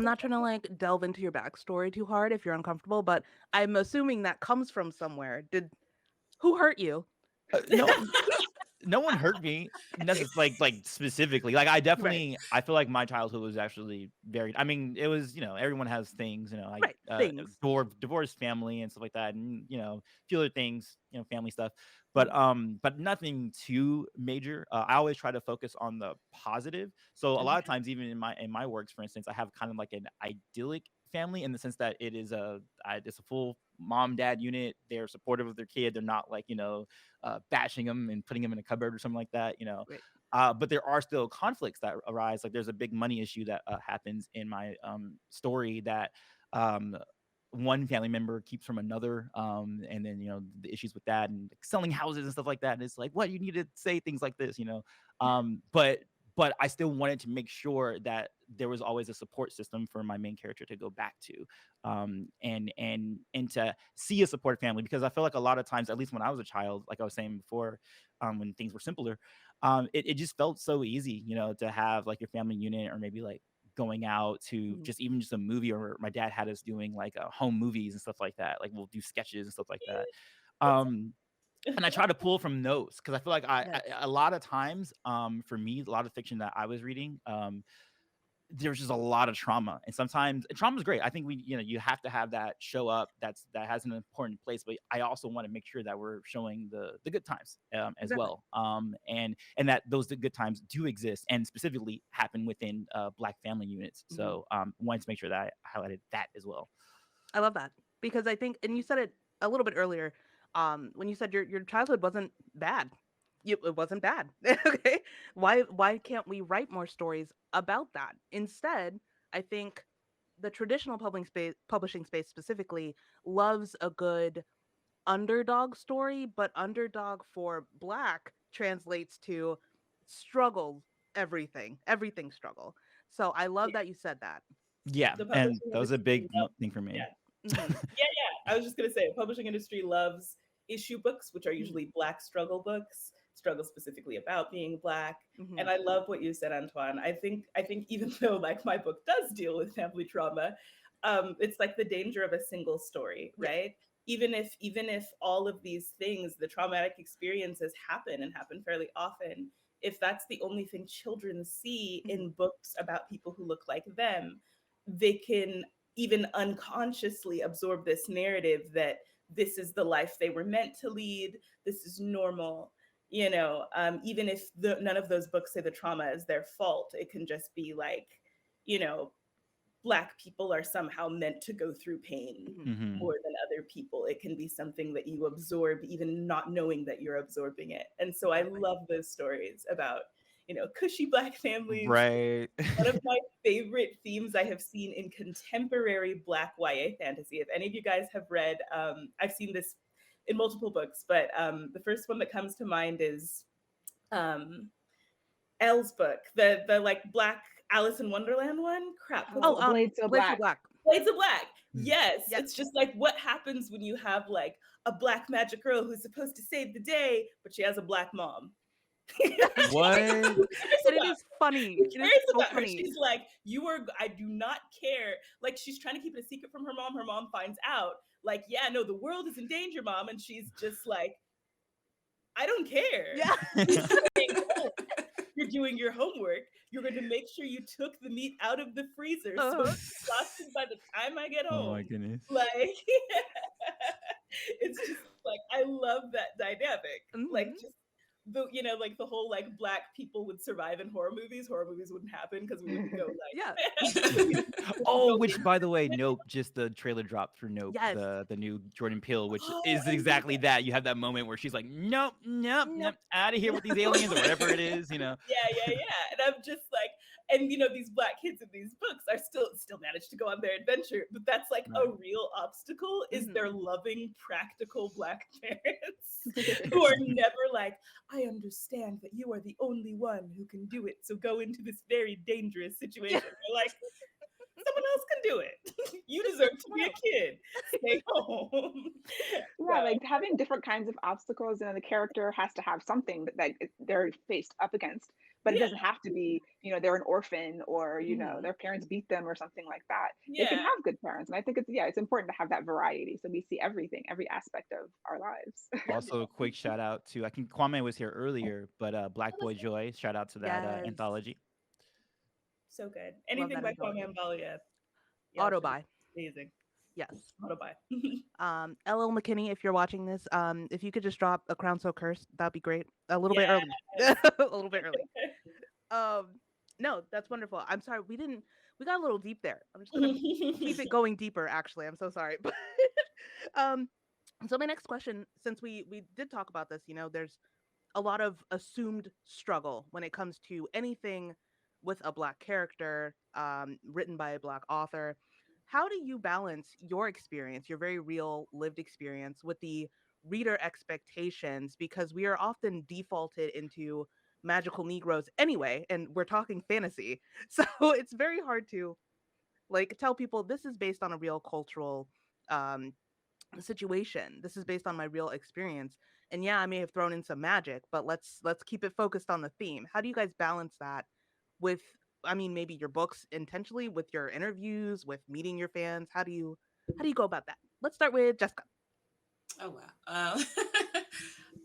I'm not trying to like delve into your backstory too hard if you're uncomfortable, but I'm assuming that comes from somewhere. Who hurt you? No, no one hurt me like specifically. Like Right. I feel like my childhood was actually very. I mean, it was everyone has things. Like Right. Things. divorced family and stuff like that, and a few other things. Family stuff, Mhm. but nothing too major. I always try to focus on the positive. So a lot of Okay. times, even in my works, for instance, I have kind of like an idyllic family in the sense that it's a full mom dad unit. They're supportive of their kid. They're not like bashing them and putting them in a cupboard or something like that. Right. But there are still conflicts that arise. Like there's a big money issue that happens in my story that um, one family member keeps from another, and then the issues with that and like, selling houses and stuff like that. And it's like, what, you need to say things like this. But I still wanted to make sure that there was always a support system for my main character to go back to, and to see a support family, because I feel like a lot of times, at least when I was a child, like I was saying before, when things were simpler, it just felt so easy, to have like your family unit, or maybe like going out to Mhm. just a movie, or my dad had us doing like home movies and stuff like that. Like we'll do sketches and stuff like that. That's Um, and I try to pull from those because I feel like Yes. a lot of times, for me, a lot of fiction that I was reading, there's just a lot of trauma, and sometimes trauma is great. I think you have to have that show up. That has an important place, but I also want to make sure that we're showing the good times, as Exactly. well, and that those good times do exist and specifically happen within Black family units. Mhm. So wanted to make sure that I highlighted that as well. I love that because I think, and you said it a little bit earlier, when you said your childhood wasn't bad. It wasn't bad. Okay, why can't we write more stories about that? Instead, I think the traditional publishing space specifically loves a good underdog story, but underdog for Black translates to struggle, everything struggle. So I love yeah, that you said that. Yeah, the and publishing that was a big industry loves, thing for me. yeah. Hmm. Yeah, yeah. I was just gonna say, the publishing industry loves issue books, which are Hmm. usually Black struggle books, struggle specifically about being Black. Hmm. And I love what you said, Antoine. I think even though like my book does deal with family trauma, it's like the danger of a single story, Yes. right? Even if all of these things, the traumatic experiences happen and happen fairly often, if that's the only thing children see Hmm. in books about people who look like them, they can even unconsciously absorb this narrative that this is the life they were meant to lead, this is normal. Even if none of those books say the trauma is their fault, it can just be like, you know Black people are somehow meant to go through pain Hmm. Hmm. more than other people. It can be something that you absorb even not knowing that you're absorbing it. And so I Exactly. love those stories about, cushy Black families. Right. One of my favorite themes I have seen in contemporary Black YA fantasy. If any of you guys have read, I've seen this in multiple books, but the first one that comes to mind is um, Elle's book, the like Black Alice in Wonderland one. Crap, what's Oh, it called? Blades So Blades for Black. Black. Blades of Black. Yes, Yes. it's just like what happens when you have like a Black magic girl who's supposed to save the day, but she has a Black mom. What? Who cares And it about is funny. who It is cares so about her? funny. She's like, I do not care. Like she's trying to keep it a secret from her mom. Her mom finds out. Like, yeah, no, the world is in danger, mom. And she's just like, I don't care. Yeah. You're staying home. You're doing your homework. You're going to make sure you took the meat out of the freezer so Uh-huh. it's exhausted by the time I get Oh my home. goodness. Like, it's just like I love that dynamic. Like Hmm. just like the whole like Black people would survive in horror movies. Horror movies wouldn't happen because we wouldn't go Yeah. like we wouldn't Oh, go which in. by the way, Nope, just the trailer dropped for Nope, Yes. the new Jordan Peele, which Oh, is I love exactly that. You have that moment where she's like, "Nope, nope, Nope. nope, out of here with these aliens," or whatever it is. yeah, yeah, yeah. And I'm just like, and these Black kids in these books are still manage to go on their adventure, but that's like a Right. real obstacle is Hmm. their loving, practical Black parents who are never like, I understand that you are the only one who can do it, so go into this very dangerous Yeah. situation. They're like, someone else can do it. You deserve to Someone be a else. kid. Stay home. Yeah, So like having different kinds of obstacles, and the character has to have something that they're faced up against. but it Yeah. doesn't have to be, they're an orphan, or, Mhm. their parents beat them or something like that. They can Yeah. have good parents. And I think it's important to have that variety. So we see everything, every aspect of our lives. Yep. Also, a quick shout out to, I think Kwame was here earlier, but Black Oh, that's Boy good. Joy. Shout out to that Yes. anthology. So good. Love Anything that by Kwame anthology. Mbalia, y'all Auto should. buy. Amazing. Yes. Auto buy. LL McKinney, if you're watching this, if you could just drop A Crown So Cursed, that'd be great. A little bit early. Yes. A little bit early. Um, no, that's wonderful. I'm sorry, we got a little deep there. I'm just gonna keep it going deeper, actually. I'm so sorry. But um, so my next question, since we did talk about this, there's a lot of assumed struggle when it comes to anything with a black character, written by a black author. How do you balance your experience, your very real lived experience, with the reader expectations? Because we are often defaulted into magical Negroes anyway, and we're talking fantasy. So it's very hard to like tell people this is based on a real cultural um, situation. This is based on my real experience. And yeah, I may have thrown in some magic, but let's keep it focused on the theme. How do you guys balance that with, I mean, maybe your books intentionally, with your interviews, with meeting your fans? How do you go about that? Let's start with Jessica. Oh wow.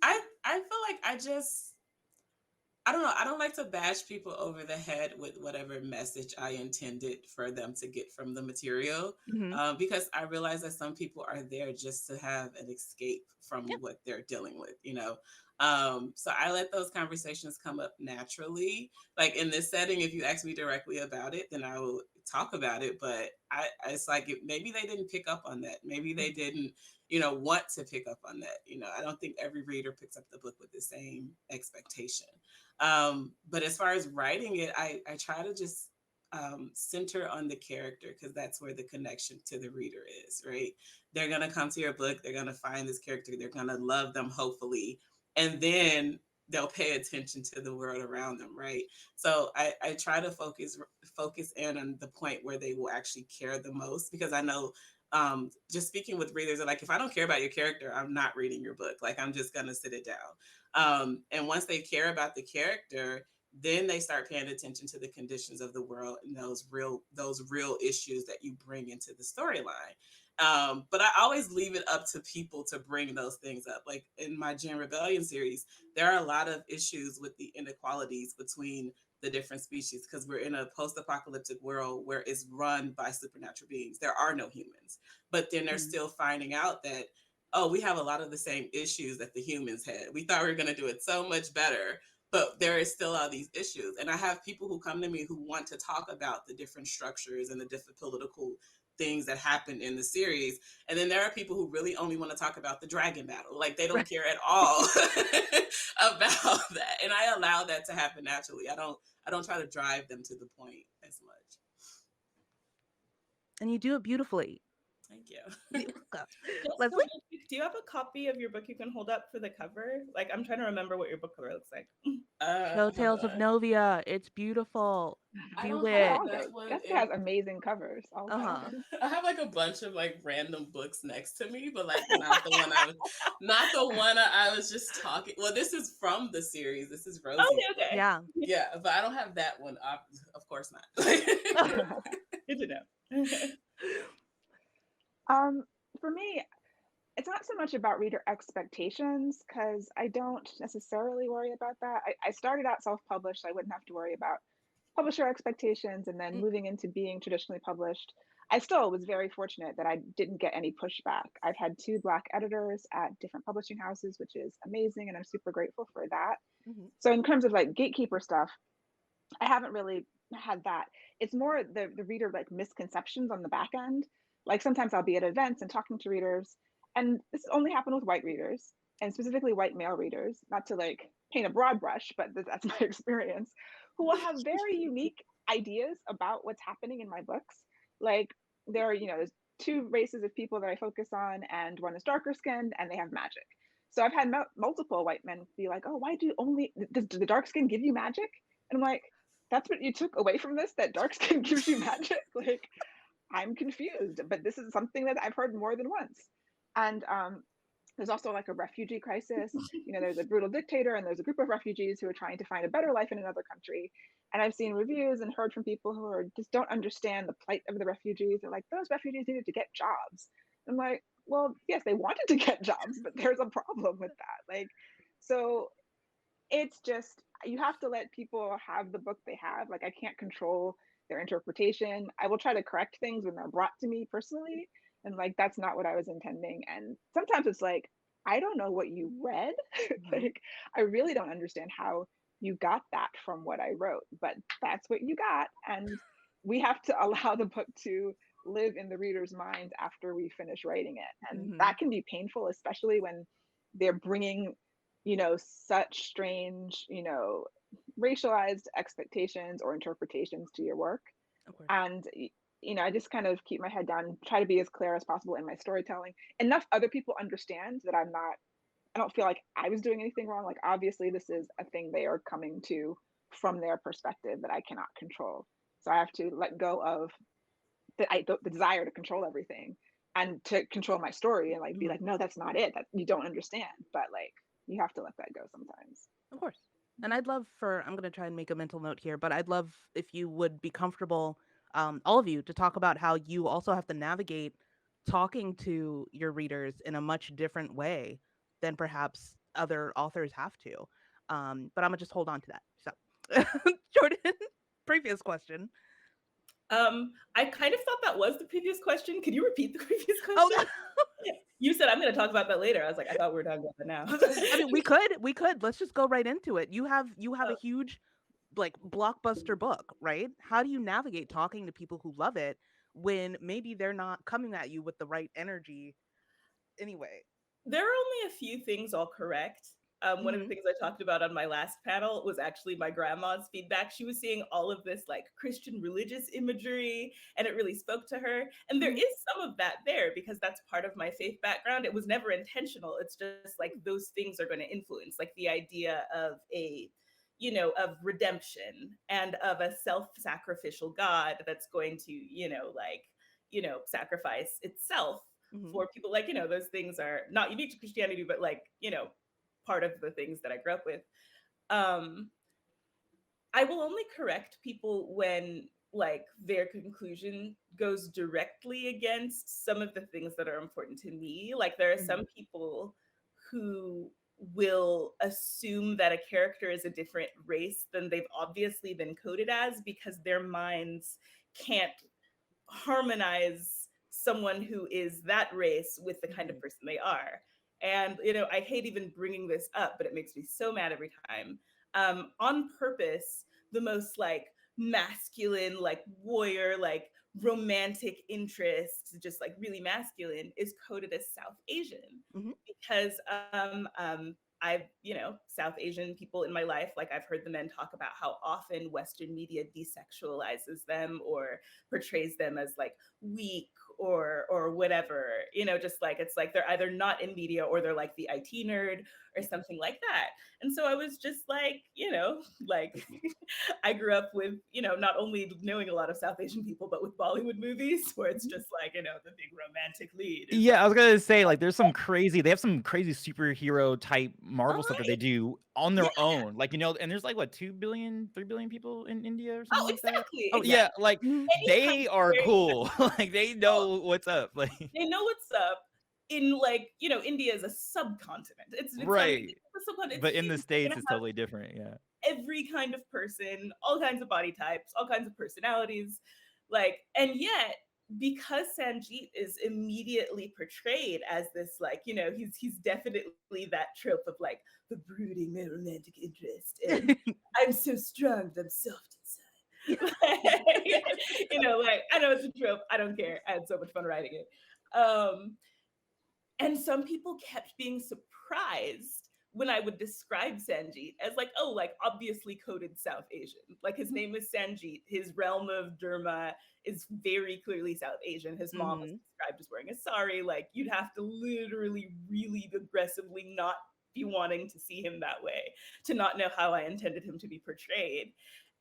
I feel like I don't know. I don't like to bash people over the head with whatever message I intended for them to get from the material, Hmm. because I realize that some people are there just to have an escape from Yeah. what they're dealing with, you know. So I let those conversations come up naturally. Like in this setting, if you ask me directly about it, then I will talk about it. But it's like maybe they didn't pick up on that. Maybe they didn't, want to pick up on that. I don't think every reader picks up the book with the same expectation. But as far as writing it, I try to just center on the character because that's where the connection to the reader is, right? They're going to come to your book, they're going to find this character, they're going to love them, hopefully. And then they'll pay attention to the world around them, right? So I try to focus in on the point where they will actually care the most because I know just speaking with readers are like, if I don't care about your character, I'm not reading your book. Like I'm just gonna sit it down. And once they care about the character, then they start paying attention to the conditions of the world and those real issues that you bring into the storyline. But I always leave it up to people to bring those things up. Like in my Gen Rebellion series, there are a lot of issues with the inequalities between the different species because we're in a post-apocalyptic world where it's run by supernatural beings. There are no humans, but then they're Mm. still finding out that, oh, we have a lot of the same issues that the humans had. We thought we were going to do it so much better, but there is still all these issues. And I have people who come to me who want to talk about the different structures and the different political things that happened in the series. And then there are people who really only want to talk about the dragon battle. Like they don't Right. care at all about that. And I allow that to happen naturally. I don't try to drive them to the point as much. And you do it beautifully. Thank you. You- uh, Jessica, Leslie? real quick, do you have a copy of your book you can hold up for the cover? Like, I'm trying to remember what your book cover looks like. Show Hold Tales of on. Novia. It's beautiful. I Do don't They're have it. all that good. one Jessica in. has amazing covers. All Uh of huh. them. I have like a bunch of like random books next to me, but like not the one I was just talking. Well, this is from the series. This is Rosie's Okay, book. okay. Yeah. Yeah, but I don't have that one. Of course not. Good to know. um, for me, it's not so much about reader expectations because I don't necessarily worry about that. I started out self-published, so I wouldn't have to worry about publisher expectations, and then Mm. moving into being traditionally published. I still was very fortunate that I didn't get any pushback. I've had two Black editors at different publishing houses, which is amazing, and I'm super grateful for that. Mhm. So in terms of like gatekeeper stuff, I haven't really had that. It's more the reader like misconceptions on the back end. Like sometimes I'll be at events and talking to readers, and this only happened with white readers and specifically white male readers. Not to like paint a broad brush, but that's my experience. Who will have very unique ideas about what's happening in my books. Like there's two races of people that I focus on, and one is darker skinned, and they have magic. So I've had multiple white men be like, "Oh, why do only does the dark skin give you magic?" And I'm like, that's what you took away from this, that dark skin gives you magic? Like, I'm confused, but this is something that I've heard more than once. And There's also like a refugee crisis. You know, there's a brutal dictator and there's a group of refugees who are trying to find a better life in another country. And I've seen reviews and heard from people who are just don't understand the plight of the refugees. They're like, those refugees needed to get jobs. I'm like, well, yes, they wanted to get jobs, but there's a problem with that. Like, so it's just, you have to let people have the book they have. Like, I can't control their interpretation. I will try to correct things when they're brought to me personally, and like, that's not what I was intending. And sometimes it's like, I don't know what you read. Mhm. Like, I really don't understand how you got that from what I wrote, but that's what you got. And we have to allow the book to live in the reader's mind after we finish writing it, and Mhm. that can be painful, especially when they're bringing, you know, such strange, you know, racialized expectations or interpretations to your work. Of course. And you know, I just kind of keep my head down and try to be as clear as possible in my storytelling. Enough other people understand that I don't feel like I was doing anything wrong. Like, obviously this is a thing they are coming to from their perspective that I cannot control. So I have to let go of the desire to control everything and to control my story and like be Mhm. like, no, that's not it. That you don't understand. But like, you have to let that go sometimes. Of course. And I'd love for, I'm going to try and make a mental note here, but I'd love if you would be comfortable, all of you, to talk about how you also have to navigate talking to your readers in a much different way than perhaps other authors have to. But I'm going to just hold on to that. So, Jordan, previous question. I kind of thought that was the previous question. Could you repeat the previous Oh, question? You said I'm going to talk about that later. I was like, I thought we were talking about that now. I mean, we could. Let's just go right into it. You have a Oh, huge like blockbuster book, right? How do you navigate talking to people who love it when maybe they're not coming at you with the right energy anyway? there are only a few things I'll correct. One of the Mhm. things I talked about on my last panel was actually my grandma's feedback. She was seeing all of this like Christian religious imagery, and it really spoke to her. And there Mhm. is some of that there because that's part of my faith background. It was never intentional. It's just like those things are going to influence, like the idea of a, you know, of redemption and of a self-sacrificial God that's going to, like, sacrifice itself Mhm. for people. Like, those things are not unique to Christianity, but like, part of the things that I grew up with. um I will only correct people when like their conclusion goes directly against some of the things that are important to me. Like, there are Mhm. some people who will assume that a character is a different race than they've obviously been coded as because their minds can't harmonize someone who is that race with the kind of Mhm. person they are. And, I hate even bringing this up, but it makes me so mad every time. On purpose, the most like masculine, like warrior, like romantic interest, just like really masculine, is coded as South Asian Mhm. because I've, South Asian people in my life, like I've heard the men talk about how often Western media desexualizes them or portrays them as like weak or whatever, just like it's like they're either not in media or they're like the IT nerd or something like that. And so I was just like, like I grew up with, not only knowing a lot of South Asian people, but with Bollywood movies where it's just like, the big romantic lead is Yeah, I was gonna say, like, there's some crazy. They have some crazy superhero type Marvel all stuff that they right. do on Yeah. their own. Like, and there's like what 2 billion, 3 billion people in India or something Oh, like that. exactly. Oh Exactly. yeah, like Mhm. Any kind they of are very cool. Like they well, know what's up. Like they know what's up. In like, India is a subcontinent. It's not even right. a subcontinent, it's But in the huge. They're States, gonna it's totally different. Yeah. every kind of person, all kinds of body types, all kinds of personalities. Like, and yet, because Sanjeet is immediately portrayed as this, like, he's definitely that trope of like the brooding romantic interest, and I'm so strong, but I'm soft inside. Like I know it's a trope. I don't care. I had so much fun writing it. And some people kept being surprised when I would describe Sanjeet as like, oh, like obviously coded South Asian. Like his name is Sanjeet. His realm of Derma is very clearly South Asian. His mom was Mhm. described as wearing a sari. Like you'd have to literally, really aggressively not be wanting to see him that way to not know how I intended him to be portrayed.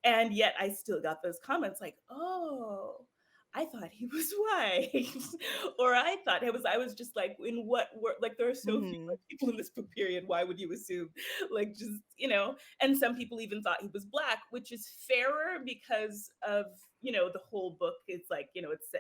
And yet I still got those comments like, oh, I thought he was white, or I was just like, in what word? Like, there are so few Mhm. white people in this book period. Why would you assume? Like, just, and some people even thought he was black, which is fairer because of, the whole book. It's like, it's